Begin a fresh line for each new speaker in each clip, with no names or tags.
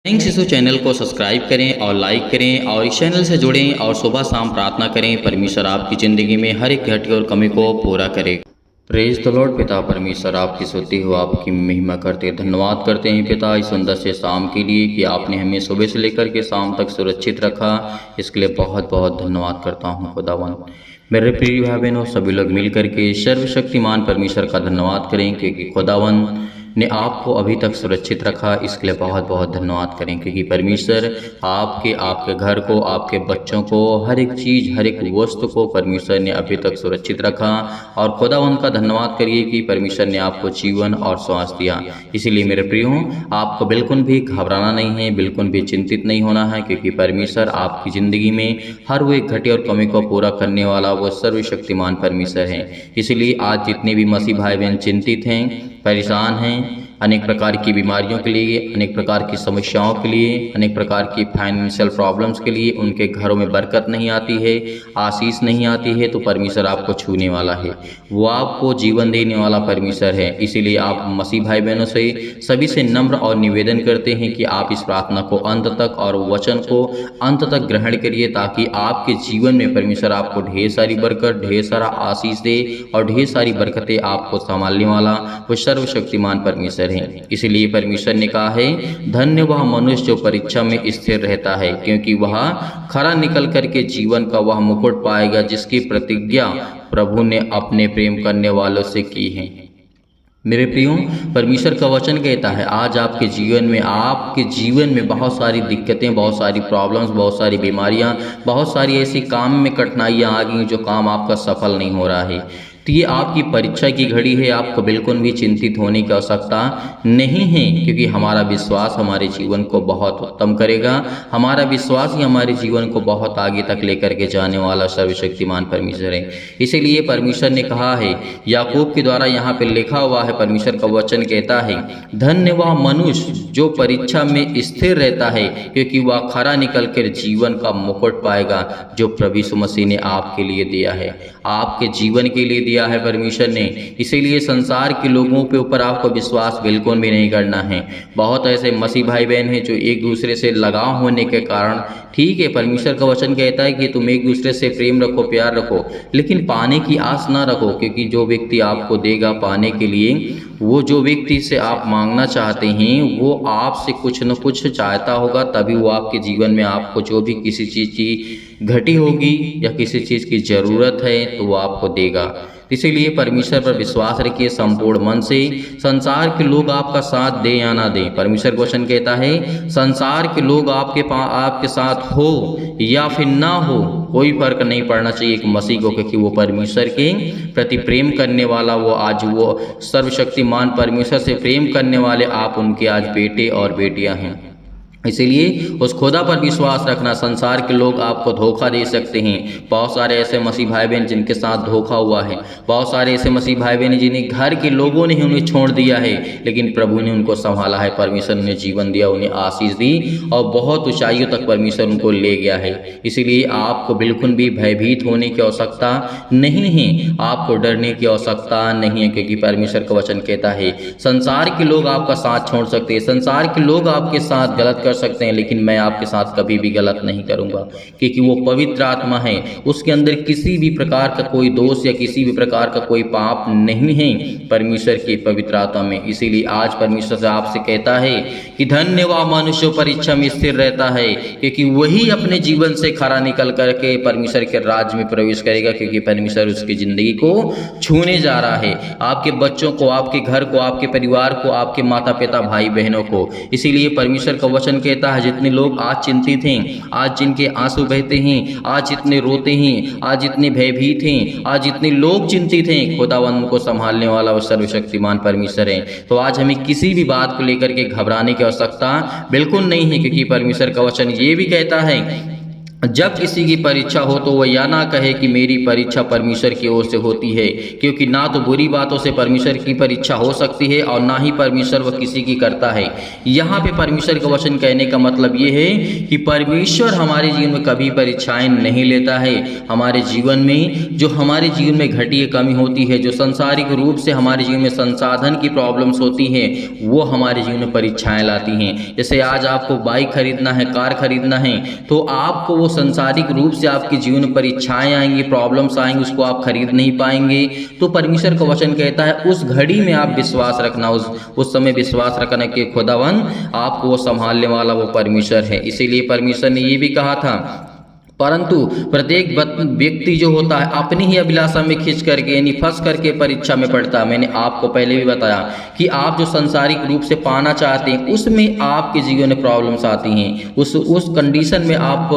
Thanks इस channel को subscribe करें और लाइक करें और इस चैनल से जुड़ें और सुबह शाम प्रार्थना करें परमेश्वर आपकी ज़िंदगी में हर एक घटी और कमी को पूरा करे। Praise the Lord. पिता परमेश्वर आपकी स्तुति हो, आपकी महिमा करते धन्यवाद करते हैं पिता इस सुंदर से शाम के लिए कि आपने हमें सुबह से लेकर के शाम तक सुरक्षित रखा। इसके लिए बहुत बहुत धन्यवाद करता हूँ खुदावन। मेरे प्रिय भाई बहनों, सभी लोग मिल करके सर्वशक्तिमान परमेश्वर का धन्यवाद करें क्योंकि खुदावन ने आपको अभी तक सुरक्षित रखा। इसके लिए बहुत बहुत धन्यवाद करें क्योंकि परमेश्वर आपके घर को, आपके बच्चों को, हर एक चीज़, हर एक वस्तु को परमेश्वर ने अभी तक सुरक्षित रखा। और खुदा उनका धन्यवाद करिए कि परमेश्वर ने आपको जीवन और श्वास दिया। इसीलिए मेरे प्रियो, आपको बिल्कुल भी घबराना नहीं है, बिल्कुल भी चिंतित नहीं होना है क्योंकि परमेश्वर आपकी ज़िंदगी में हर वो एक घटी और कमी को पूरा करने वाला वो सर्वशक्तिमान परमेश्वर है। इसलिए आज जितने भी मसीह भाई बहन चिंतित हैं, परेशान हैं, अनेक प्रकार की बीमारियों के लिए, अनेक प्रकार की समस्याओं के लिए, अनेक प्रकार की फाइनेंशियल प्रॉब्लम्स के लिए, उनके घरों में बरकत नहीं आती है, आशीष नहीं आती है, तो परमेश्वर आपको छूने वाला है। वो आपको जीवन देने वाला परमेश्वर है। इसीलिए आप मसीह भाई बहनों से सभी से नम्र और निवेदन करते हैं कि आप इस प्रार्थना को अंत तक और वचन को अंत तक ग्रहण करिए ताकि आपके जीवन में परमेश्वर आपको ढेर सारी बरकत, ढेर सारा आशीष दे और ढेर सारी बरकतें आपको संभालने वाला वो सर्वशक्तिमान परमेश्वर है। इसलिए परमेश्वर ने कहा है, धन्य वह मनुष्य जो परीक्षा में स्थिर रहता है क्योंकि वह खरा निकल करके जीवन का वह मुकुट पाएगा जिसकी प्रतिज्ञा प्रभु ने अपने प्रेम करने वालों से की है। मेरे प्रियो, परमेश्वर का वचन कहता है आज आपके जीवन में बहुत सारी दिक्कतें, बहुत सारी प्रॉब्लम्स, बहुत सारी बीमारियां, बहुत सारी ऐसी काम में कठिनाइयां आ गई जो काम आपका सफल नहीं हो रहा है। तो ये आपकी परीक्षा की घड़ी है। आपको बिल्कुल भी चिंतित होने की आवश्यकता नहीं है क्योंकि हमारा विश्वास हमारे जीवन को बहुत उत्तम करेगा। हमारा विश्वास ही हमारे जीवन को बहुत आगे तक लेकर के जाने वाला सर्वशक्तिमान परमेश्वर है। इसीलिए परमेश्वर ने कहा है, याकूब के द्वारा यहाँ पे लिखा हुआ है, परमेश्वर का वचन कहता है, धन्य वह मनुष्य जो परीक्षा में स्थिर रहता है क्योंकि वह खरा निकल कर जीवन का मुकुट पाएगा जो प्रभु यीशु मसीह ने आपके लिए दिया है, आपके जीवन के लिए दिया है परमेश्वर ने। इसीलिए संसार के लोगों के ऊपर आपको विश्वास बिल्कुल भी नहीं करना है। बहुत ऐसे मसीह भाई बहन हैं जो एक दूसरे से लगाव होने के कारण, ठीक है, परमेश्वर का वचन कहता है कि तुम एक दूसरे से प्रेम रखो, प्यार रखो, लेकिन पाने की आस ना रखो क्योंकि जो व्यक्ति आपको देगा पाने के लिए, वो जो व्यक्ति से आप मांगना चाहते हैं वो आपसे कुछ न कुछ चाहता होगा, तभी वो आपके जीवन में आपको जो भी किसी चीज़ की घटी होगी या किसी चीज़ की ज़रूरत है तो वो आपको देगा। इसीलिए परमेश्वर पर विश्वास रखिए संपूर्ण मन से। संसार के लोग आपका साथ दे या ना दें, परमेश्वर वचन कहता है संसार के लोग आपके साथ हो या फिर ना हो, कोई फर्क नहीं पड़ना चाहिए एक मसीह को, क्योंकि वो परमेश्वर के प्रति प्रेम करने वाला, वो आज वो सर्वशक्तिमान परमेश्वर से प्रेम करने वाले आप उनके आज बेटे और बेटियां हैं। इसीलिए उस खुदा पर विश्वास रखना। संसार के लोग आपको धोखा दे सकते हैं। बहुत सारे ऐसे मसीह भाई बहन जिनके साथ धोखा हुआ है, बहुत सारे ऐसे मसीह भाई बहन जिन्हें घर के लोगों ने उन्हें छोड़ दिया है, लेकिन प्रभु ने उनको संभाला है, परमेश्वर ने जीवन दिया, उन्हें आशीष दी और बहुत ऊंचाइयों तक परमेश्वर उनको ले गया है। इसीलिए आपको बिल्कुल भी भयभीत होने की आवश्यकता नहीं है, आपको डरने की आवश्यकता नहीं है क्योंकि परमेश्वर का वचन कहता है संसार के लोग आपका साथ छोड़ सकते हैं, संसार के लोग आपके साथ गलत कर सकते हैं, लेकिन मैं आपके साथ कभी भी गलत नहीं करूंगा क्योंकि वो पवित्र आत्मा है, उसके अंदर किसी भी प्रकार का कोई दोष या किसी भी प्रकार का कोई पाप नहीं है परमेश्वर की पवित्र आत्मा में। इसीलिए आज परमेश्वर से आपसे कहता है कि धन्य वह मनुष्य परीक्षा में स्थिर रहता है क्योंकि वही अपने जीवन से खरा निकल करके परमेश्वर के राज्य में प्रवेश करेगा क्योंकि परमेश्वर उसकी जिंदगी को छूने जा रहा है, आपके बच्चों को, आपके घर को, आपके परिवार को, आपके माता पिता भाई बहनों को। इसीलिए परमेश्वर का वचन कहता है जितने लोग आज चिंतित हैं, आज जिनके आंसू बहते हैं, आज जितने रोते हैं, आज जितने भयभीत हैं, आज जितने लोग चिंतित हैं, खुदावंद को संभालने वाला वो सर्वशक्तिमान परमेश्वर है। तो आज हमें किसी भी बात को लेकर के घबराने की आवश्यकता बिल्कुल नहीं है क्योंकि परमेश्वर का वचन ये भी कहता है जब किसी की परीक्षा हो तो वह यह ना कहे कि मेरी परीक्षा परमेश्वर की ओर से होती है, क्योंकि ना तो बुरी बातों से परमेश्वर की परीक्षा हो सकती है और ना ही परमेश्वर वह किसी की करता है। यहाँ पे परमेश्वर का वचन कहने का मतलब ये है कि परमेश्वर हमारे जीवन में कभी परीक्षाएं नहीं लेता है। हमारे जीवन में जो हमारे जीवन में घटी कमी होती है, जो सांसारिक रूप से हमारे जीवन में संसाधन की प्रॉब्लम्स होती हैं, वो हमारे जीवन में परीक्षाएं लाती हैं। जैसे आज आपको बाइक खरीदना है, कार खरीदना है, तो आपको वो सांसारिक रूप से आपके जीवन में परीक्षाएं आएंगी, प्रॉब्लम्स आएंगी, उसको आप खरीद नहीं पाएंगे। तो परमेश्वर का वचन कहता है उस घड़ी में आप विश्वास रखना, उस समय विश्वास रखना कि खुदावन आपको वो संभालने वाला वो परमेश्वर है। इसीलिए परमेश्वर ने ये भी कहा था, परंतु प्रत्येक व्यक्ति जो होता है अपनी ही अभिलाषा में खींच करके यानी फंस करके परीक्षा में पड़ता है। मैंने आपको पहले भी बताया कि आप जो सांसारिक रूप से पाना चाहते हैं उसमें आपके जीवन में प्रॉब्लम्स आती हैं, उस कंडीशन में आप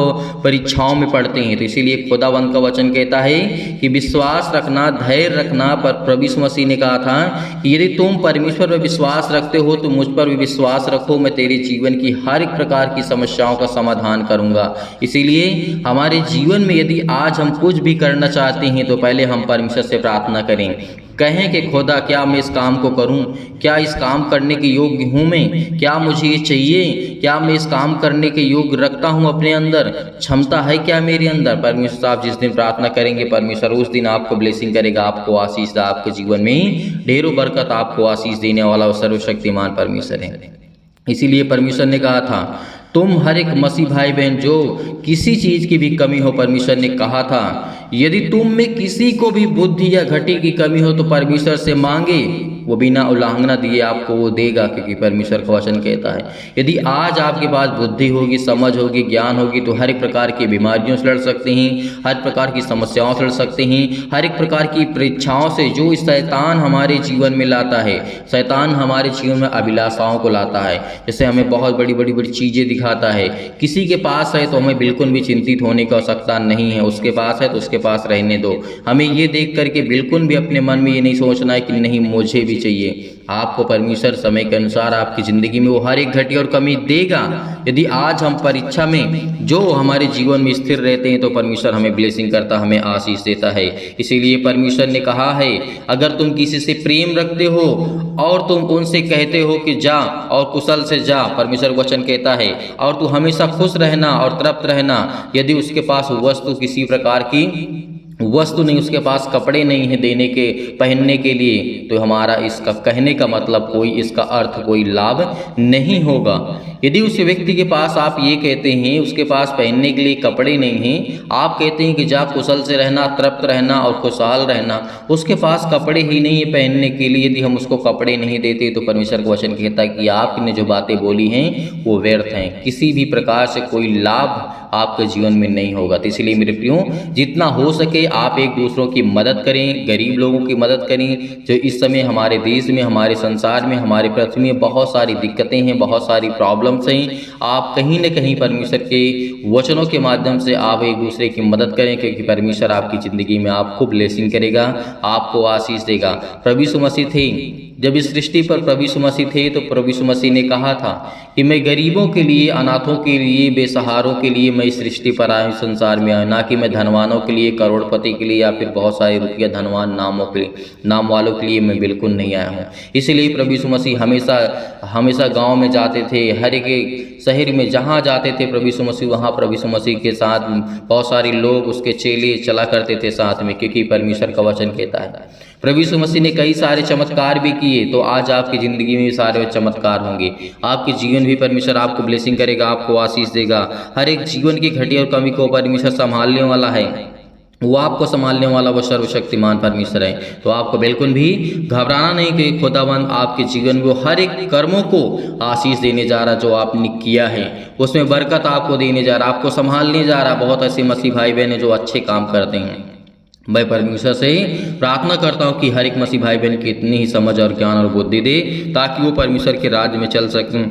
परीक्षाओं में पढ़ते हैं। तो इसीलिए खुदावंत का वचन कहता है कि विश्वास रखना, धैर्य रखना। पर प्रभु यीशु मसीह ने कहा था कि यदि तुम परमेश्वर पर विश्वास रखते हो तो मुझ पर भी विश्वास रखो, मैं तेरे जीवन की हर एक प्रकार की समस्याओं का समाधान करूंगा। इसीलिए हमारे जीवन में यदि आज हम कुछ भी करना चाहते हैं तो पहले हम परमेश्वर से प्रार्थना करें, कहें कि खुदा क्या मैं इस काम को करूं, क्या इस काम करने के योग्य हूं मैं, क्या मुझे ये चाहिए, क्या मैं इस काम करने के योग्य रखता हूं, अपने अंदर क्षमता है क्या मेरे अंदर। परमेश्वर साहब जिस दिन प्रार्थना करेंगे परमेश्वर उस दिन आपको ब्लेसिंग करेगा, आपको आशीष देगा, आपके जीवन में ढेरों बरकत आपको आशीष देने वाला सर्वशक्तिमान परमेश्वर है। इसीलिए परमेश्वर ने कहा था तुम हर एक मसीह भाई बहन जो किसी चीज़ की भी कमी हो, परमेश्वर ने कहा था यदि तुम में किसी को भी बुद्धि या घटी की कमी हो तो परमेश्वर से मांगे, वो बिना उल्लंघना दिए आपको वो देगा, क्योंकि परमेश्वर का वचन कहता है यदि आज आपके पास बुद्धि होगी, समझ होगी, ज्ञान होगी तो हर एक प्रकार की बीमारियों से लड़ सकते हैं, हर प्रकार की समस्याओं से लड़ सकते हैं, हर एक प्रकार की परीक्षाओं से जो शैतान हमारे जीवन में लाता है। शैतान हमारे जीवन में अभिलाषाओं को लाता है, जैसे हमें बहुत बड़ी बड़ी बड़ी चीज़ें दिखाता है। किसी के पास है तो हमें बिल्कुल भी चिंतित होने की आवश्यकता नहीं है, उसके पास है तो उसके पास रहने दो। हमें ये देख करके बिल्कुल भी अपने मन में ये नहीं सोचना है कि नहीं मुझे भी चाहिए। आपको परमेश्वर समय के अनुसार आपकी ज़िंदगी में वो हर एक घटी और कमी देगा। यदि आज हम परीक्षा में जो हमारे जीवन में स्थिर रहते हैं तो परमेश्वर हमें ब्लेसिंग करता, हमें आशीष देता है। इसीलिए परमेश्वर ने कहा है अगर तुम किसी से प्रेम रखते हो और तुम उनसे कहते हो कि जा और कुशल से जा, परमेश्वर वचन कहता है, और तू हमेशा खुश रहना और तृप्त रहना। यदि उसके पास वस्तु किसी प्रकार की वस्तु नहीं, उसके पास कपड़े नहीं है देने के पहनने के लिए, तो हमारा इसका कहने का मतलब कोई इसका अर्थ कोई लाभ नहीं होगा। यदि उस व्यक्ति के पास आप ये कहते हैं उसके पास पहनने के लिए कपड़े नहीं हैं, आप कहते हैं कि जा कुशल से रहना, तृप्त रहना और खुशहाल रहना, उसके पास कपड़े ही नहीं है पहनने के लिए, यदि हम उसको कपड़े नहीं देते तो परमेश्वर का वचन कहता है कि आपने जो बातें बोली हैं वो व्यर्थ हैं, किसी भी प्रकार से कोई लाभ आपके जीवन में नहीं होगा। तो इसलिए मेरे प्रियो जितना हो सके आप एक दूसरों की मदद करें, गरीब लोगों की मदद करें। जो इस समय हमारे देश में, हमारे संसार में, हमारे पृथ्वी में बहुत सारी दिक्कतें हैं, बहुत सारी प्रॉब्लम्स हैं, आप कहीं न कहीं परमेश्वर के वचनों के माध्यम से आप एक दूसरे की मदद करें, क्योंकि परमेश्वर आपकी ज़िंदगी में आपको ब्लेसिंग करेगा, आपको आशीष देगा। प्रभु यीशु मसीह थे, जब इस सृष्टि पर प्रभु यीशु मसीह थे तो प्रभु यीशु मसीह ने कहा था कि मैं गरीबों के लिए, अनाथों के लिए, बेसहारों के लिए मैं इस सृष्टि पर आया, संसार में आया, ना कि मैं धनवानों के लिए, करोड़पति के लिए या फिर बहुत सारे रुपया धनवान नाम वालों के लिए मैं बिल्कुल नहीं आया हूँ। इसलिए प्रभु यीशु मसीह हमेशा गाँव में जाते थे, हर एक शहर में जहाँ जाते थे प्रभु यीशु मसीह, वहाँ प्रभु यीशु मसीह के साथ बहुत सारे लोग उसके चेले चला करते थे साथ में, क्योंकि परमेश्वर का वचन कहता है। प्रभु यीशु मसीह ने कई सारे चमत्कार भी किए, तो आज आपकी ज़िंदगी में भी सारे चमत्कार होंगे। आपके जीवन भी परमेश्वर आपको ब्लेसिंग करेगा, आपको आशीष देगा। हर एक जीवन की घटी और कमी को परमेश्वर संभालने वाला है, वो आपको संभालने वाला वो सर्वशक्तिमान परमेश्वर है। तो आपको बिल्कुल भी घबराना नहीं कि खुदावंद आपके जीवन में वो हर एक कर्मों को आशीष देने जा रहा, जो आपने किया है उसमें बरकत आपको देने जा रहा, आपको संभालने जा रहा। बहुत ऐसे मसीह भाई बहन जो अच्छे काम करते हैं, मैं परमेश्वर से प्रार्थना करता हूँ कि हर एक मसीह भाई बहन की इतनी ही समझ और ज्ञान और बुद्धि दे ताकि वो परमेश्वर के राज्य में चल सकें,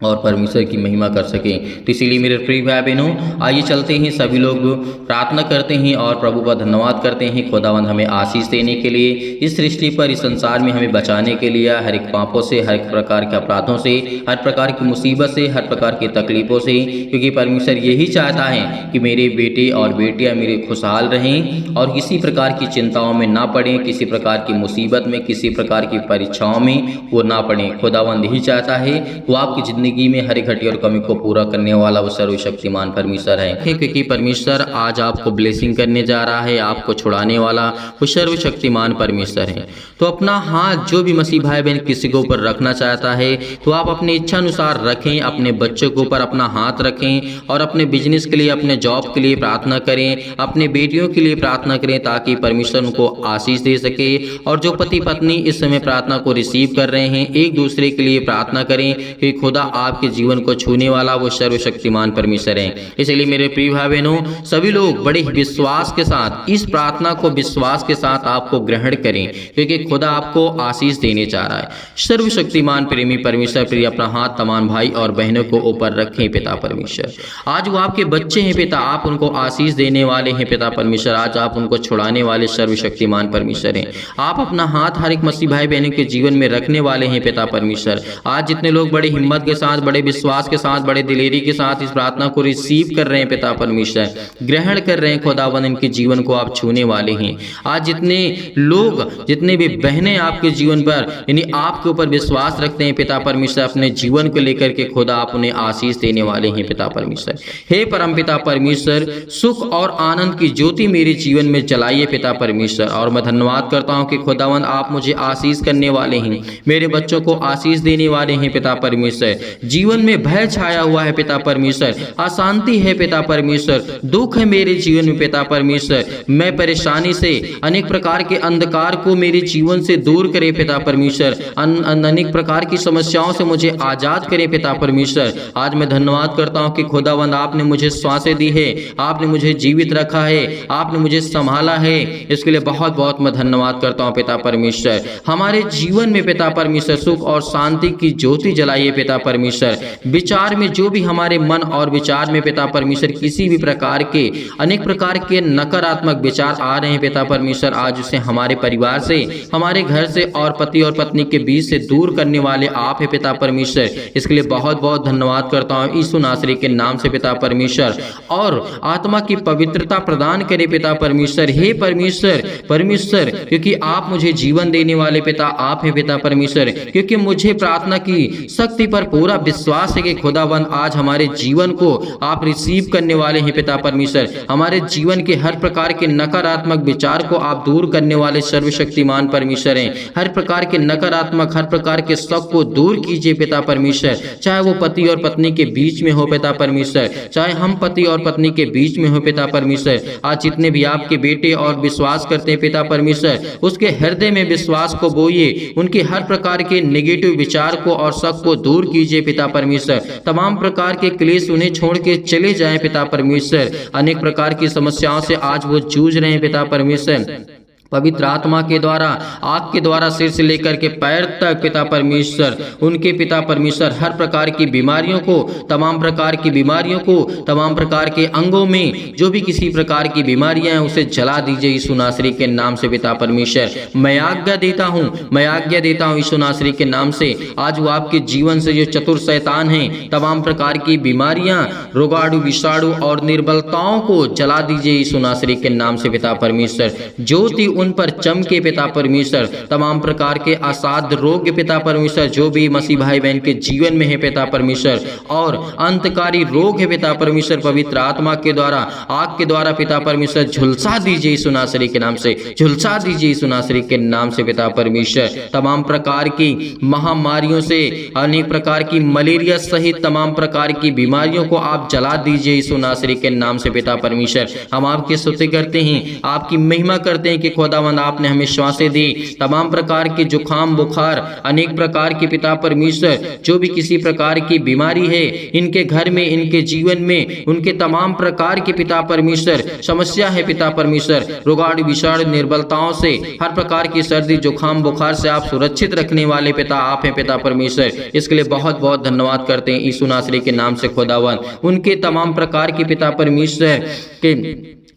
और परमेश्वर की महिमा कर सकें। तो इसीलिए मेरे प्रिय भाई बहनों, आइए चलते हैं, सभी लोग प्रार्थना करते हैं और प्रभु का धन्यवाद करते हैं खुदावंद हमें आशीष देने के लिए, इस सृष्टि पर, इस संसार में हमें बचाने के लिए, हर एक पापों से, हर एक प्रकार के अपराधों से, हर प्रकार की मुसीबत से, हर प्रकार की तकलीफ़ों से, क्योंकि परमेश्वर यही चाहता है कि मेरे बेटे और बेटियाँ मेरे खुशहाल रहें और किसी प्रकार की चिंताओं में ना पड़ें, किसी प्रकार की मुसीबत में, किसी प्रकार की परीक्षाओं में वो ना पड़ें। खुदावंद यही चाहता है वो आपकी ज़िंदगी में हर एक घटी और कमी को पूरा करने वाला वो सर्वशक्तिमान परमेश्वर है, क्योंकि परमेश्वर आज आपको ब्लेसिंग करने जा रहा है, आपको छुड़ाने वाला वो सर्वशक्तिमान परमेश्वर है। तो अपना हाथ जो भी मसीह भाई बहन किसी के ऊपर रखना चाहता है तो आप अपनी इच्छा अनुसार रखें, अपने बच्चों के ऊपर अपना हाथ रखें और अपने बिजनेस के लिए, अपने जॉब के लिए प्रार्थना करें, अपने बेटियों के लिए प्रार्थना करें ताकि परमेश्वर उनको आशीष दे सके। और जो पति पत्नी इस समय प्रार्थना को रिसीव कर रहे हैं, एक दूसरे के लिए प्रार्थना करें कि खुदा आपके जीवन को छूने वाला वो सर्वशक्तिमान परमेश्वर है। इसलिए मेरे प्रिय भाई बहनों, सभी लोग बड़े विश्वास के साथ इस प्रार्थना को विश्वास के साथ आपको ग्रहण करें, क्योंकि खुदा आपको आशीष देने जा रहा है। सर्वशक्तिमान प्रेमी परमेश्वर प्रिय अपना हाथ तमाम भाई और बहनों को ऊपर रखें पिता परमेश्वर। आज वो आपके बच्चे हैं पिता, आप उनको आशीष देने वाले हैं पिता परमेश्वर, आज आप उनको छुड़ाने वाले सर्वशक्तिमान परमेश्वर हैं। आप अपना हाथ हर एक मसीह भाई बहनों के जीवन में रखने वाले हैं पिता परमेश्वर। आज जितने लोग बड़े हिम्मत के साथ, बड़े विश्वास के साथ, बड़े दिलेरी के साथ इस प्रार्थना को रिसीव कर रहे हैं पिता परमेश्वर, ग्रहण कर रहे हैं खुदावन, इनके जीवन को आप छूने वाले हैं। आज जितने लोग, जितने भी बहनें आपके जीवन पर यानी आपके ऊपर विश्वास रखते हैं पिता परमेश्वर, अपने जीवन को लेकर के खुदा आप उन्हें आशीष देने वाले हैं पिता परमेश्वर। हे परम पिता परमेश्वर, सुख और आनंद की ज्योति मेरे जीवन में जलाइए पिता परमेश्वर। और मैं धन्यवाद करता हूं कि खुदावन आप मुझे आशीष करने वाले हैं, मेरे बच्चों को आशीष देने वाले हैं पिता परमेश्वर। जीवन में भय छाया हुआ है पिता परमेश्वर, अशांति है पिता परमेश्वर, दुख है मेरे जीवन में पिता परमेश्वर। मैं परेशानी से, अनेक प्रकार के अंधकार को मेरे जीवन से दूर करे पिता परमेश्वर, अनेक प्रकार की समस्याओं से मुझे आजाद करे पिता परमेश्वर। आज मैं धन्यवाद करता हूं कि खुदावंद आपने मुझे सांसें दी है, आपने मुझे जीवित रखा है, आपने मुझे संभाला है, इसके लिए बहुत बहुत मैं धन्यवाद करता हूं पिता परमेश्वर। हमारे जीवन में पिता परमेश्वर सुख और शांति की ज्योति जलाइए पिता परमेश्वर। विचार में जो भी हमारे मन और विचार में पिता परमेश्वर किसी भी प्रकार के, अनेक प्रकार के नकारात्मक विचार आ रहे हैं पिता परमेश्वर, आज उसे हमारे परिवार से, हमारे घर से और पति और पत्नी के बीच से दूर करने वाले आप है पिता परमेश्वर। इसके लिए बहुत बहुत धन्यवाद करता हूँ यीशु नासरी के नाम से पिता परमेश्वर। और आत्मा की पवित्रता प्रदान करे पिता परमेश्वर। हे परमेश्वर, परमेश्वर, क्योंकि आप मुझे जीवन देने वाले पिता आप है पिता परमेश्वर, क्योंकि मुझे प्रार्थना की शक्ति पर पूरा विश्वास है कि खुदावंद आज हमारे जीवन को आप रिसीव करने वाले हैं पिता परमेश्वर। हमारे जीवन के हर प्रकार के नकारात्मक विचार को आप दूर करने वाले सर्वशक्तिमान परमेश्वर हैं। हर प्रकार के नकारात्मक, हर प्रकार के शक को दूर कीजिए पिता परमेश्वर, चाहे वो पति और पत्नी के बीच में हो पिता परमेश्वर, चाहे हम पति और पत्नी के बीच में हो पिता परमेश्वर। आज जितने भी आपके बेटे और विश्वास करते हैं पिता परमेश्वर, उसके हृदय में विश्वास को बोइए, उनके हर प्रकार के नेगेटिव विचार को और शक को दूर कीजिए पिता परमेश्वर। तमाम प्रकार के क्लेश उन्हें छोड़ के चले जाएं पिता परमेश्वर। अनेक प्रकार की समस्याओं से आज वो जूझ रहे हैं पिता परमेश्वर, पवित्र आत्मा के द्वारा, आग के द्वारा सिर से लेकर के पैर तक पिता परमेश्वर, उनके पिता परमेश्वर हर प्रकार की बीमारियों को, तमाम प्रकार की बीमारियों को, तमाम प्रकार के अंगों में जो भी किसी प्रकार की बीमारियां हैं उसे जला दीजिए यीशु नासरी के नाम से पिता परमेश्वर। मैं आज्ञा देता हूं, मैं आज्ञा देता हूं यीशु नासरी के नाम से। आज वो आपके जीवन से जो चतुर शैतान हैं, तमाम प्रकार की बीमारियां, रोगाणु, विषाणु और निर्बलताओं को जला दीजिए यीशु नासरी के नाम से पिता परमेश्वर। ज्योति उन पर चमके पिता परमेश्वर। तमाम प्रकार के असाध्य रोग पिता परमेश्वर जो भी मसीह भाई बहन के जीवन में है पिता परमेश्वर, और अंतकारी रोग है पिता परमेश्वर, पवित्र आत्मा के द्वारा, आग के द्वारा पिता परमेश्वर झुलसा दीजिए यीशु नासरी के नाम से, झुलसा दीजिए यीशु नासरी के नाम से पिता परमेश्वर। तमाम प्रकार की महामारियों से, अनेक प्रकार की मलेरिया सहित तमाम प्रकार की बीमारियों को आप जला दीजिए यीशु नासरी के नाम से पिता परमेश्वर। हम आपकी स्तुति करते हैं, आपकी महिमा करते हैं कि खुदा खुदावंद आपने हमें श्वासें दी, तमाम प्रकार के जुकाम बुखार, अनेक प्रकार के पिता परमेश्वर जो भी किसी प्रकार की बीमारी है इनके घर में, इनके जीवन में, उनके तमाम प्रकार के पिता परमेश्वर समस्या है पिता परमेश्वर, रोगाणु विषाणु निर्बलताओं से, हर प्रकार की सर्दी जुकाम बुखार से आप सुरक्षित रखने वाले पिता आप हैं पिता परमेश्वर। इसके लिए बहुत बहुत धन्यवाद करते हैं यीशु नासरी के नाम से खुदावंद। उनके तमाम प्रकार के पिता परमेश्वर के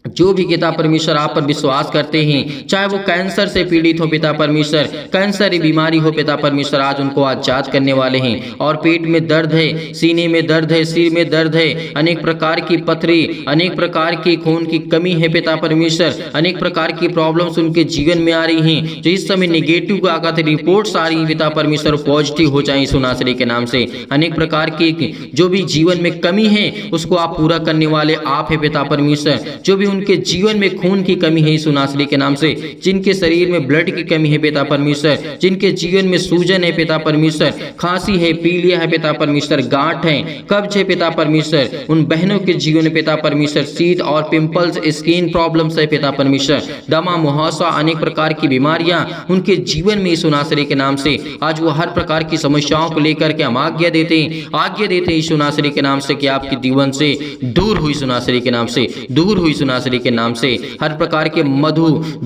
जो भी पिता परमेश्वर आप पर विश्वास करते हैं, चाहे वो कैंसर से पीड़ित हो पिता परमेश्वर, कैंसर की बीमारी हो पिता परमेश्वर, आज उनको आजाद करने वाले हैं। और पेट में दर्द है, सीने में दर्द है, सिर में दर्द है, अनेक प्रकार की पथरी, अनेक प्रकार की खून की कमी है पिता परमेश्वर, अनेक प्रकार की प्रॉब्लम्स उनके जीवन में आ रही हैं, जो इस समय नेगेटिव आकर रिपोर्ट्स आ रही हैं पिता परमेश्वर, पॉजिटिव हो जाए यीशु नासरी के नाम से। अनेक प्रकार की जो भी जीवन में कमी है उसको आप पूरा करने वाले आप है पिता परमेश्वर। जो भी उनके जीवन में खून की कमी है यीशु नासरी के नाम से, जिनके शरीर में ब्लड की कमी है पिता परमेश्वर, जिनके जीवन में सूजन है पिता परमेश्वर, खांसी है, पीलिया है पिता परमेश्वर, गांठ है, कब्ज है पिता परमेश्वर, उन बहनों के जीवन में पिता परमेश्वर शीत और पिंपल्स, स्किन प्रॉब्लम्स है पिता परमेश्वर, दमा मुहासा, अनेक प्रकार की बीमारियां उनके जीवन में यीशु नासरी के नाम से आज वो हर प्रकार की समस्याओं को लेकर के हम आज्ञा देते हैं यीशु नासरी के नाम से कि आपके जीवन से दूर हुई यीशु नासरी के नाम से, दूर हुई यीशु नासरी के नाम से। हर प्रकार के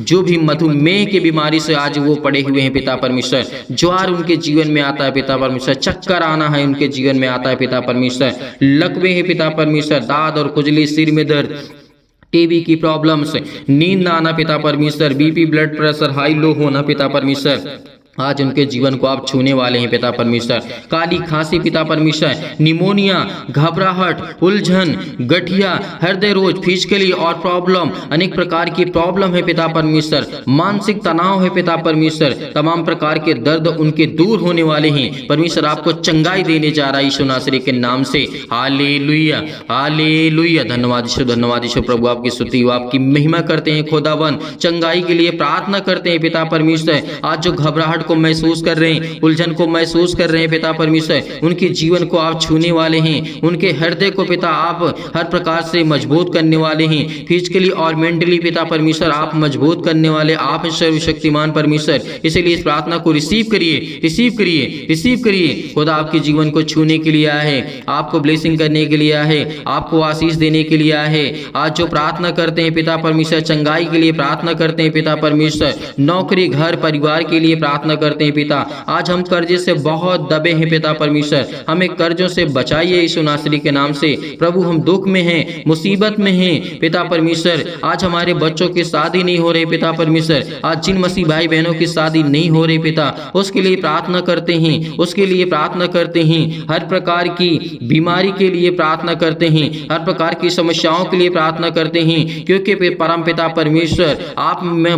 जो भी मधुमेह की बीमारी से आज वो पड़े हुए हैं पिता परमेश्वर, ज्वार उनके जीवन में आता है पिता परमेश्वर, चक्कर आना है उनके जीवन में आता है पिता परमेश्वर, लकवे है पिता परमेश्वर, दाद और खुजली, सिर में दर्द, टीबी की प्रॉब्लम्स, नींद ना आना पिता परमेश्वर, BP blood pressure high low होना पिता परमेश्वर, आज उनके जीवन को आप छूने वाले हैं पिता परमेश्वर। काली खांसी पिता परमेश्वर, निमोनिया, घबराहट, उलझन, गठिया, हृदय रोग, फिजिकली और प्रॉब्लम, अनेक प्रकार की प्रॉब्लम है पिता परमेश्वर, मानसिक तनाव है पिता परमेश्वर, तमाम प्रकार के दर्द उनके दूर होने वाले हैं परमेश्वर, आपको चंगाई देने जा रहा है यीशु नासरी के नाम से। हालेलुया, हालेलुया, धन्यवाद यीशु, धन्यवाद यीशु प्रभु, आपकी स्तुति आपकी महिमा करते हैं खुदावन, चंगाई के लिए प्रार्थना करते हैं पिता परमेश्वर। आज जो घबराहट को महसूस कर रहे हैं, उलझन को महसूस कर रहे हैं पिता परमेश्वर, उनके जीवन को आप छूने वाले हैं, उनके हृदय को पिता आप हर प्रकार से मजबूत करने वाले हैं, फिजिकली और मेंटली पिता परमेश्वर आप मजबूत करने वाले आप सर्वशक्तिमान परमेश्वर। इसलिए इस प्रार्थना को रिसीव करिए, रिसीव करिए, रिसीव करिए। खुदा आपके जीवन को छूने के लिए आया है, आपको ब्लेसिंग करने के लिए आया है, आपको आशीष देने के लिए आया है। आज जो प्रार्थना करते हैं पिता परमेश्वर, चंगाई के लिए प्रार्थना करते हैं पिता परमेश्वर, नौकरी, घर, परिवार के लिए प्रार्थना करते हैं पिता। आज हम कर्जे से बहुत दबे हैं पिता परमेश्वर, हमें कर्जों से बचाइए यीशु नासरी के नाम से। प्रभु हम दुख में हैं, मुसीबत में हैं पिता परमेश्वर, आज हमारे बच्चों की शादी नहीं हो रही पिता परमेश्वर, आज जिन मसीह भाई बहनों की शादी नहीं हो रही पिता, उसके लिए प्रार्थना करते हैं, उसके लिए प्रार्थना करते हैं, हर प्रकार की बीमारी के लिए प्रार्थना करते हैं, हर प्रकार की समस्याओं के लिए प्रार्थना करते हैं, क्योंकि परम पिता परमेश्वर आप में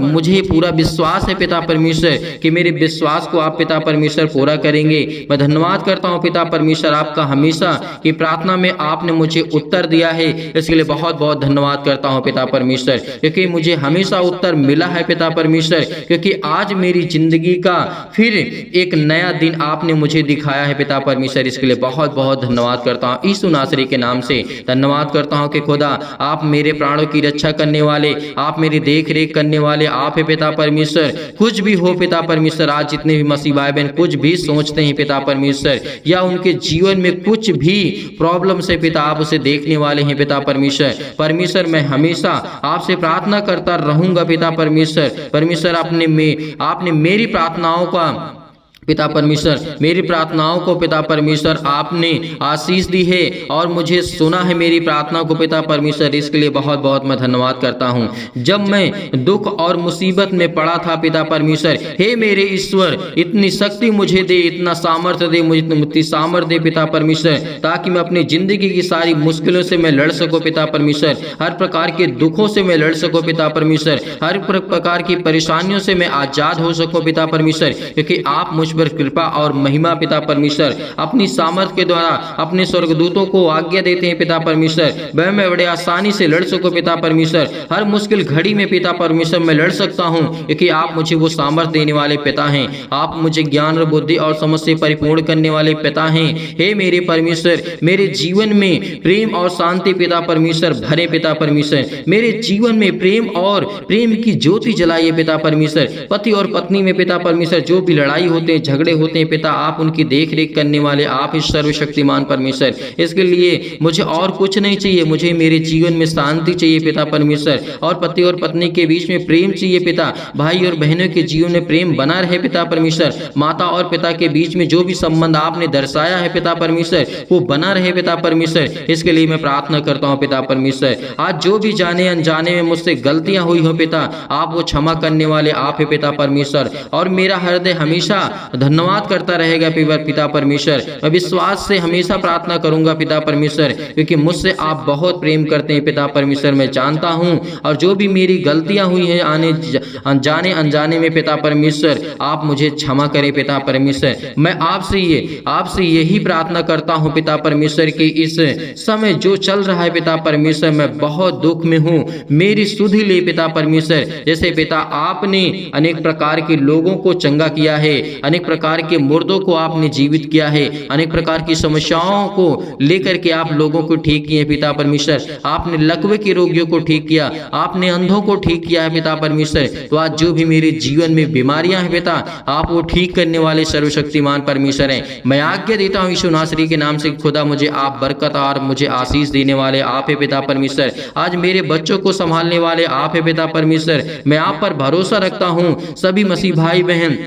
मुझे पूरा विश्वास है पिता परमेश्वर कि मेरे विश्वास को आप पिता परमेश्वर पूरा करेंगे। मैं धन्यवाद करता हूं पिता परमेश्वर आपका हमेशा कि प्रार्थना में आपने मुझे उत्तर दिया है, इसके लिए बहुत बहुत धन्यवाद करता हूं पिता परमेश्वर, क्योंकि मुझे हमेशा उत्तर मिला है पिता परमेश्वर, क्योंकि आज मेरी जिंदगी का फिर एक नया दिन आपने मुझे दिखाया है पिता परमेश्वर। इसके लिए बहुत बहुत धन्यवाद करता हूँ यीशु नासरी के नाम से। धन्यवाद करता हूँ कि खुदा आप मेरे प्राणों की रक्षा करने वाले, आप मेरी देख रेख करने वाले आप है पिता परमेश्वर। कुछ भी हो पिता परमेश्वर, आज जितने भी मसीह भाई बहन कुछ भी सोचते हैं पिता परमेश्वर, या उनके जीवन में कुछ भी प्रॉब्लम से पिता आप उसे देखने वाले हैं पिता परमेश्वर। परमेश्वर मैं हमेशा आपसे प्रार्थना करता रहूंगा पिता परमेश्वर। परमेश्वर आपने मेरी प्रार्थनाओं का पिता परमेश्वर, मेरी प्रार्थनाओं को पिता परमेश्वर आपने आशीष दी है और मुझे सुना है मेरी प्रार्थना को पिता परमेश्वर। इसके लिए बहुत बहुत मैं धन्यवाद करता हूँ। जब मैं दुख और मुसीबत में पड़ा था पिता परमेश्वर, हे मेरे ईश्वर इतनी शक्ति मुझे दे, इतना सामर्थ्य दे, मुझे इतनी सामर्थ्य दे पिता परमेश्वर, ताकि मैं अपनी जिंदगी की सारी मुश्किलों से मैं लड़ सकूँ पिता परमेश्वर, हर प्रकार के दुखों से मैं लड़ सकूँ पिता परमेश्वर, हर प्रकार की परेशानियों से मैं आजाद हो सकूँ पिता परमेश्वर, क्योंकि आप मुझ पर कृपा और महिमा पिता परमेश्वर अपनी सामर्थ्य के द्वारा अपने स्वर्गदूतों को आज्ञा देते हैं पिता परमेश्वर। वह मैं बड़े आसानी से लड़ सकूं पिता परमेश्वर। हर मुश्किल घड़ी में पिता परमेश्वर मैं लड़ सकता हूं, क्योंकि आप मुझे वो सामर्थ्य देने वाले पिता हैं। आप मुझे ज्ञान और बुद्धि और समझ से परिपूर्ण करने वाले पिता हैं। हे मेरे परमेश्वर, मेरे जीवन में प्रेम और शांति पिता परमेश्वर भरे पिता परमेश्वर। मेरे जीवन में प्रेम और प्रेम की ज्योति जलाइए पिता परमेश्वर। पति और पत्नी में पिता परमेश्वर जो भी लड़ाई होते हैं, झगड़े होते हैं पिता, आप उनकी देख रेख करने वाले आप इस सर्वशक्तिमान परमेश्वर। इसके लिए मुझे और कुछ नहीं चाहिए, मुझे मेरे जीवन में शांति चाहिए पिता परमेश्वर, और पति और पत्नी के बीच में प्रेम चाहिए पिता। भाई और बहनों के जीवन में प्रेम बना रहे पिता परमेश्वर। माता और पिता के बीच में जो भी संबंध आपने दर्शाया है पिता परमेश्वर वो बना रहे पिता परमेश्वर। इसके लिए मैं प्रार्थना करता हूँ पिता परमेश्वर। आज जो भी जाने अनजाने में मुझसे गलतियां हुई हो पिता, आप वो क्षमा करने वाले आप है पिता परमेश्वर। और मेरा हृदय हमेशा धन्यवाद करता रहेगा पिता परमेश्वर। मैं विश्वास से हमेशा प्रार्थना करूंगा पिता परमेश्वर, क्योंकि मुझसे आप बहुत प्रेम करते हैं पिता परमेश्वर, मैं जानता हूं। और जो भी मेरी गलतियां हुई हैं जाने अनजाने में पिता परमेश्वर, आप मुझे क्षमा करें पिता परमेश्वर। मैं आपसे यही प्रार्थना करता हूं पिता परमेश्वर कि इस समय जो चल रहा है पिता परमेश्वर, मैं बहुत दुख में हूं, मेरी सुधि ले पिता परमेश्वर। जैसे पिता आपने अनेक प्रकार के लोगों को चंगा किया है, अनेक प्रकार के मुर्दों को आपने जीवित किया है, अनेक प्रकार की समस्याओं को लेकर के आप लोगों को ठीक किए पिता परमेश्वर। आपने लकवे के रोगियों को ठीक किया, आपने अंधों को ठीक किया है पिता परमेश्वर। तो आज जो भी मेरे जीवन में बीमारियां हैं पिता, आप वो ठीक करने वाले सर्वशक्तिमान परमेश्वर हैं। मैं आज्ञा देता हूँ यीशु नासरी के नाम से, खुदा मुझे आप बरकत और मुझे आशीष देने वाले आप है पिता परमेश्वर। आज मेरे बच्चों को संभालने वाले आप है पिता परमेश्वर। मैं आप पर भरोसा रखता हूँ। सभी मसीह भाई बहन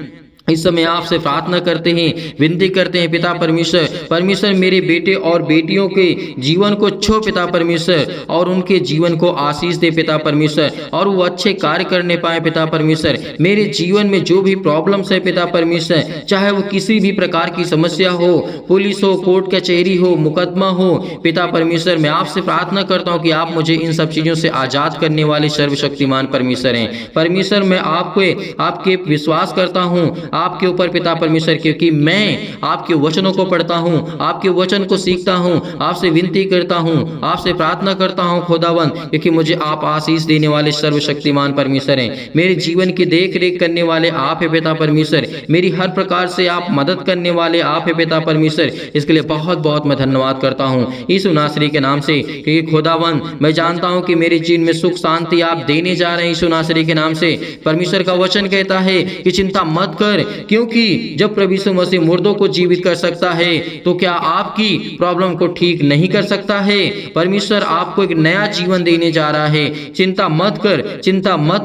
इस समय आपसे प्रार्थना करते हैं, विनती करते हैं पिता परमेश्वर मेरे बेटे और बेटियों के जीवन को छो पिता परमेश्वर, और उनके जीवन को आशीष दे पिता परमेश्वर, और वो अच्छे कार्य करने पाए पिता परमेश्वर। मेरे जीवन में जो भी प्रॉब्लम्स है पिता परमेश्वर, चाहे वो किसी भी प्रकार की समस्या हो, पुलिस हो, कोर्ट कचहरी हो, मुकदमा हो पिता परमेश्वर, मैं आपसे प्रार्थना करता हूँ कि आप मुझे इन सब चीजों से आजाद करने वाले सर्वशक्तिमान परमेश्वर हैं। परमेश्वर मैं आपके विश्वास करता हूँ आपके ऊपर पिता परमेश्वर, क्योंकि मैं आपके वचनों को पढ़ता हूं, आपके वचन को सीखता हूं, आपसे विनती करता हूं, आपसे प्रार्थना करता हूं खुदावन, क्योंकि मुझे आप आशीष देने वाले सर्वशक्तिमान परमेश्वर हैं। मेरे जीवन की देख रेख करने वाले आप है पिता परमेश्वर। मेरी हर प्रकार से आप मदद करने वाले आप है पिता परमेश्वर। इसके लिए बहुत बहुत मैं धन्यवाद करता हूँ यीशु नासरी के नाम से, क्योंकि खुदावन मैं जानता हूँ कि मेरे जीवन में सुख शांति आप देने जा रहे हैं यीशु नासरी के नाम से। परमेश्वर का वचन कहता है कि चिंता मत कर, क्योंकि जब प्रभु यीशु मसीह मुर्दों को जीवित कर सकता है तो क्या आपकी प्रॉब्लम को ठीक नहीं कर सकता है। परमेश्वर आपको एक नया जीवन देने जा रहा है। चिंता मत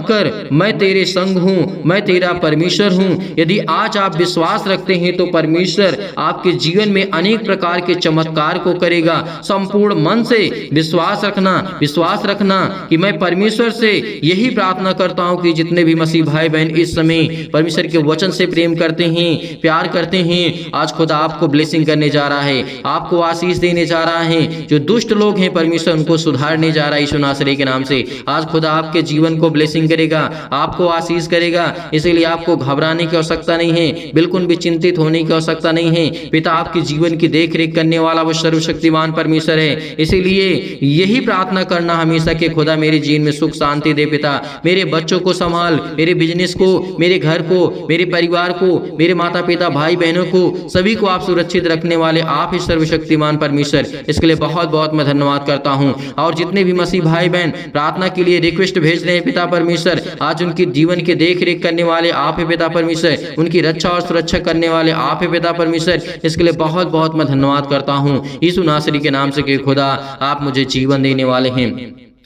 कर, मैं तेरे संग हूँ, मैं तेरा परमेश्वर हूँ। यदि आज आप विश्वास रखते हैं तो परमेश्वर आपके जीवन में अनेक प्रकार के चमत्कार को करेगा। संपूर्ण मन से विश्वास रखना कि मैं परमेश्वर से यही प्रार्थना करता हूँ कि जितने भी मसीह भाई बहन इस समय परमेश्वर के वचन से प्रेम करते हैं, प्यार करते हैं, आज खुदा आपको ब्लेसिंग करने जा रहा है, आपको आशीष देने जा रहा है। जो दुष्ट लोग हैं परमेश्वर उनको सुधारने जा रहा है यीशु नासरी के नाम से। आज खुदा आपके जीवन को ब्लेसिंग करेगा, आपको आशीष करेगा। इसीलिए आपको घबराने की आवश्यकता नहीं है, बिल्कुल भी चिंतित होने की आवश्यकता नहीं है। पिता आपके जीवन की देख रेख करने वाला वो सर्वशक्तिमान परमेश्वर है। इसीलिए यही प्रार्थना करना हमेशा कि खुदा मेरे जीवन में सुख शांति दे पिता, मेरे बच्चों को संभाल, मेरे बिजनेस को, मेरे घर को, मेरे परिवार को, मेरे माता पिता भाई बहनों को, सभी को आप सुरक्षित रखने वाले आप ही सर्वशक्तिमान परमेश्वर। इसके लिए बहुत बहुत मैं धन्यवाद करता हूं। और जितने भी मसीह भाई बहन प्रार्थना के लिए रिक्वेस्ट भेज रहे हैं पिता परमेश्वर, आज उनकी जीवन की देख रेख करने वाले आप ही पिता परमेश्वर, उनकी रक्षा और सुरक्षा करने वाले आप ही पिता परमेश्वर। इसके लिए बहुत बहुत मैं धन्यवाद करता हूँ यीशु नासरी के नाम से कि खुदा आप मुझे जीवन देने वाले हैं,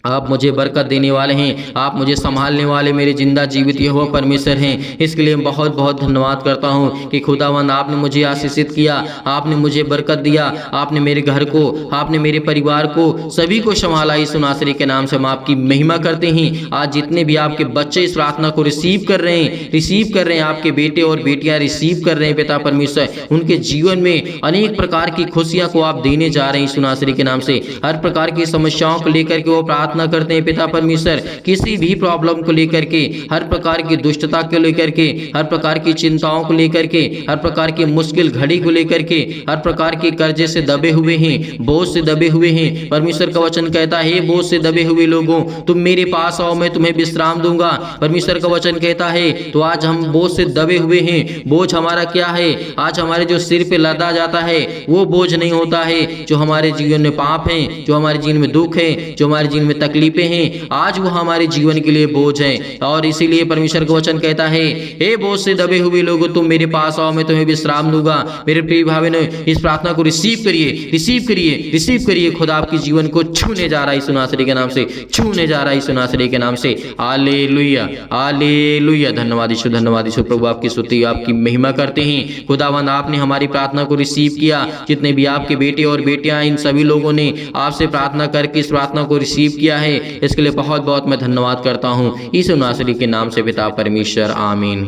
आप मुझे बरकत देने वाले हैं, आप मुझे संभालने वाले मेरे जिंदा जीवित यहोवा परमेश्वर हैं। इसके लिए बहुत बहुत धन्यवाद करता हूं कि खुदावंद आपने मुझे आशीषित किया, आपने मुझे बरकत दिया, आपने मेरे घर को, आपने मेरे परिवार को, सभी को संभाला। यीशु नासरी के नाम से हम आपकी महिमा करते हैं। आज जितने भी आपके बच्चे इस प्रार्थना को रिसीव कर रहे हैं, आपके बेटे और बेटियां रिसीव कर रहे हैं पिता परमेश्वर, उनके जीवन में अनेक प्रकार की खुशियां को आप देने जा रहे हैं यीशु नासरी के नाम से। हर प्रकार की समस्याओं को लेकर के वो प्रार्थना प्रार्थना करते हैं पिता परमेश्वर, किसी भी प्रॉब्लम को लेकर के, हर प्रकार की दुष्टता को लेकर के, हर प्रकार की चिंताओं को लेकर के, हर प्रकार की मुश्किल घड़ी को लेकर के, हर प्रकार के कर्जे से दबे हुए हैं, बोझ से दबे हुए हैं। परमेश्वर का वचन कहता है, बोझ से दबे हुए लोगों तुम मेरे पास आओ, मैं तुम्हें विश्राम दूंगा। परमेश्वर का वचन कहता है, तो आज हम बोझ से दबे हुए हैं। बोझ हमारा क्या है? आज हमारे जो सिर पे लदा जाता है वो बोझ नहीं होता है। जो हमारे जीवन में पाप हैं, जो हमारे जीवन में दुख है, जो हमारे जीवन में तकलीफें हैं, आज वो हमारे जीवन के लिए बोझ है। और इसीलिए परमेश्वर का वचन कहता है, हे बोझ से दबे हुए लोगों तुम मेरे पास आओ, मैं तुम्हें विश्राम दूंगा। मेरे प्रिय भाई ने इस प्रार्थना को रिसीव करिए, रिसीव करिए, रिसीव करिए। खुदा आपके जीवन को छूने जा रहा है यीशु नासरी के नाम से, छूने जा रहा है यीशु नासरी के नाम से। Hallelujah, hallelujah. धन्यवाद यीशु, धन्यवाद यीशु। प्रभु आपकी स्तुति, आपकी महिमा करते हैं। खुदावंद आपने हमारी प्रार्थना को रिसीव किया। जितने भी आपके बेटे और बेटियां, इन सभी लोगों ने आपसे प्रार्थना करके इस प्रार्थना को रिसीव किया है, इसके लिए बहुत बहुत मैं धन्यवाद करता हूँ यीशु नासरी के नाम से पिता परमेश्वर, आमीन।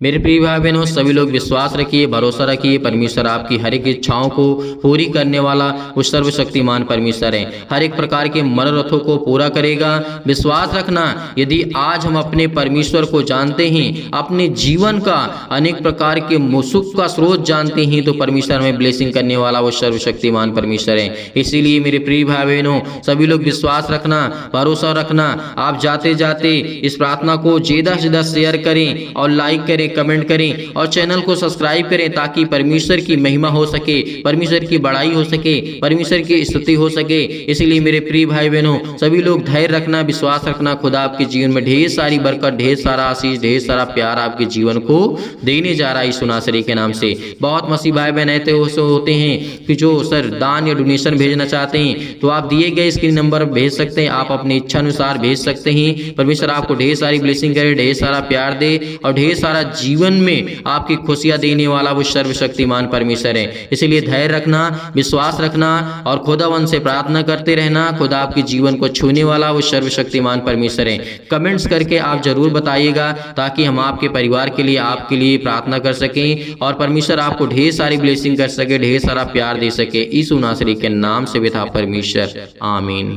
मेरे प्रिय भाई बहनों, सभी लोग विश्वास रखिए, भरोसा रखिए। परमेश्वर आपकी हर एक इच्छाओं को पूरी करने वाला वो सर्वशक्तिमान परमेश्वर है। हर एक प्रकार के मनोरथों को पूरा करेगा। विश्वास रखना, यदि आज हम अपने परमेश्वर को जानते हैं, अपने जीवन का अनेक प्रकार के सुख का स्रोत जानते हैं, तो परमेश्वर हमें ब्लेसिंग करने वाला वो सर्वशक्तिमान परमेश्वर है। इसीलिए मेरे प्रिय भाई बहनों, सभी लोग विश्वास रखना, भरोसा रखना। आप जाते जाते इस प्रार्थना को ज़्यादा से ज़्यादा शेयर करें और लाइक करें, कमेंट करें और चैनल को सब्सक्राइब करें, ताकि परमेश्वर की महिमा हो सके, परमेश्वर की बड़ाई हो सके, परमेश्वर की स्तुति हो सके। इसलिए मेरे प्रिय भाई बहनों, सभी लोग धैर्य रखना, विश्वास रखना। खुदा आपके जीवन में ढेर सारी बरकत, ढेर सारा आशीष, ढेर सारा प्यार आपके जीवन को देने जा रहा है यीशु नासरी के नाम से। बहुत मसीह भाई बहन ऐसे होते हैं कि जो सर दान या डोनेशन भेजना चाहते हैं, तो आप दिए गए स्क्रीन नंबर भेज सकते हैं। आप अपनी इच्छा अनुसार भेज सकते हैं। परमेश्वर आपको ढेर सारी ब्लेसिंग करे, ढेर सारा प्यार दे और ढेर सारा जीवन में आपकी खुशियां देने वाला वो सर्वशक्तिमान परमेश्वर है। इसलिए धैर्य रखना, विश्वास रखना और खुदावन से प्रार्थना करते रहना। खुदा आपके जीवन को छूने वाला वो सर्वशक्तिमान परमेश्वर है। कमेंट्स करके आप जरूर बताइएगा, ताकि हम आपके परिवार के लिए, आपके लिए प्रार्थना कर सकें और परमेश्वर आपको ढेर सारी ब्लेसिंग कर सके, ढेर सारा प्यार दे सके। यीशु नासरी के नाम से पिता परमेश्वर, आमीन।